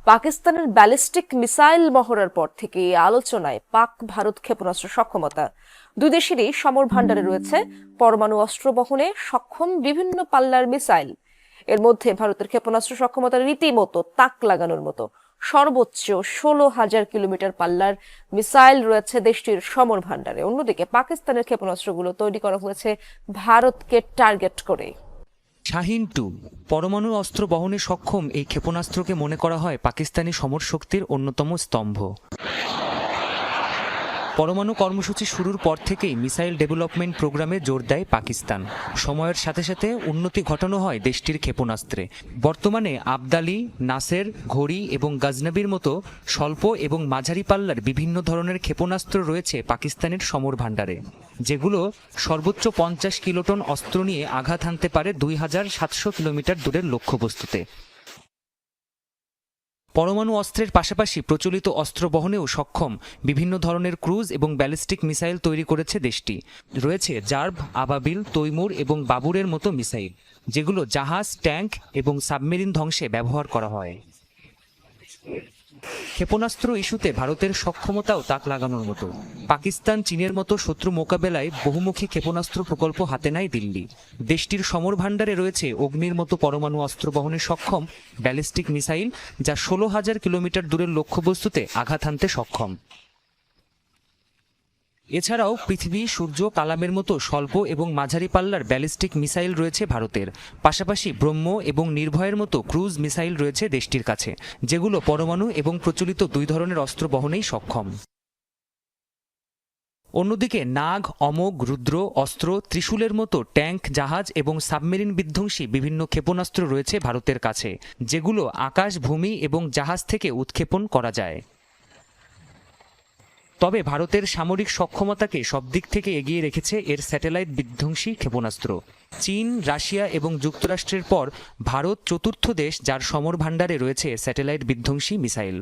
পাকিস্তানের ballistic missile মহড়ার পর থেকে আলোচনায় পাক ভারত ক্ষেপণাস্ত্র সক্ষমতা। দুই দেশেরই সমর ভান্ডারে রয়েছে পরমাণু অস্ত্র বহনে সক্ষম বিভিন্ন পাল্লার মিসাইল। এর মধ্যে ভারতের ক্ষেপণাস্ত্র সক্ষমতা রীতিমতো তাক লাগানোর মতো। সর্বোচ্চ 16,000 কিলোমিটার পাল্লার মিসাইল রয়েছে দেশটির সমর ভান্ডারে। অন্যদিকে পাকিস্তানের ক্ষেপণাস্ত্রগুলো তৈরি করা হয়েছে ভারতকে টার্গেট করে। শাহিন-2 পরমাণু অস্ত্র বহনে সক্ষম এই ক্ষেপণাস্ত্রকে মনে করা হয় পাকিস্তানি সমর শক্তির অন্যতম স্তম্ভ। পরমাণু কর্মসূচি শুরুর পর থেকেই মিসাইল ডেভেলপমেন্ট প্রোগ্রামে জোর দেয় পাকিস্তান। সময়ের সাথে সাথে উন্নতি ঘটানো হয় দেশটির ক্ষেপণাস্ত্রে। বর্তমানে আবদালি, নাসের, ঘড়ি এবং গজনবির মতো স্বল্প এবং মাঝারি পাল্লার বিভিন্ন ধরনের ক্ষেপণাস্ত্র রয়েছে পাকিস্তানের সমর ভান্ডারে, যেগুলো সর্বোচ্চ 50 কিলোটন অস্ত্র নিয়ে আঘাত হানতে পারে 2700 কিলোমিটার দূরের লক্ষ্যবস্তুতে। পরমাণু অস্ত্রের পাশাপাশি প্রচলিত অস্ত্র বহনেও সক্ষম বিভিন্ন ধরনের ক্রুজ এবং ব্যালিস্টিক মিসাইল তৈরি করেছে দেশটি। রয়েছে জার্ভ, আবাবিল, তৈমুর এবং বাবুরের মতো মিসাইল, যেগুলো জাহাজ, ট্যাঙ্ক এবং সাবমেরিন ধ্বংসে ব্যবহার করা হয়। ক্ষেপণাস্ত্র ইস্যুতে ভারতের সক্ষমতাও তাক লাগানোর মতো। পাকিস্তান, চীনের মতো শত্রু মোকাবেলায় বহুমুখী ক্ষেপণাস্ত্র প্রকল্প হাতে নেয় দিল্লি। দেশটির সমর ভান্ডারে রয়েছে অগ্নির মতো পরমাণু অস্ত্র বহনে সক্ষম ব্যালিস্টিক মিসাইল, যা 16,000 কিলোমিটার দূরের লক্ষ্যবস্তুতে আঘাত হানতে সক্ষম। এছাড়াও পৃথিবী, সূর্য, কালামের মতো স্বল্প এবং মাঝারি পাল্লার ব্যালিস্টিক মিসাইল রয়েছে ভারতের। পাশাপাশি ব্রহ্ম এবং নির্ভয়ের মতো ক্রুজ মিসাইল রয়েছে দেশটির কাছে, যেগুলো পরমাণু এবং প্রচলিত দুই ধরনের অস্ত্র বহনেই সক্ষম। অন্যদিকে নাগ, অমোঘ, রুদ্র, অস্ত্র, ত্রিশূলের মতো ট্যাঙ্ক, জাহাজ এবং সাবমেরিন বিধ্বংসী বিভিন্ন ক্ষেপণাস্ত্র রয়েছে ভারতের কাছে, যেগুলো আকাশ, ভূমি এবং জাহাজ থেকে উৎক্ষেপণ করা যায়। তবে ভারতের সামরিক সক্ষমতাকে সব দিক থেকে এগিয়ে রেখেছে এর স্যাটেলাইট বিধ্বংসী ক্ষেপণাস্ত্র। চীন, রাশিয়া এবং যুক্তরাষ্ট্রের পর ভারত চতুর্থ দেশ যার সমর ভান্ডারে রয়েছে স্যাটেলাইট বিধ্বংসী মিসাইল।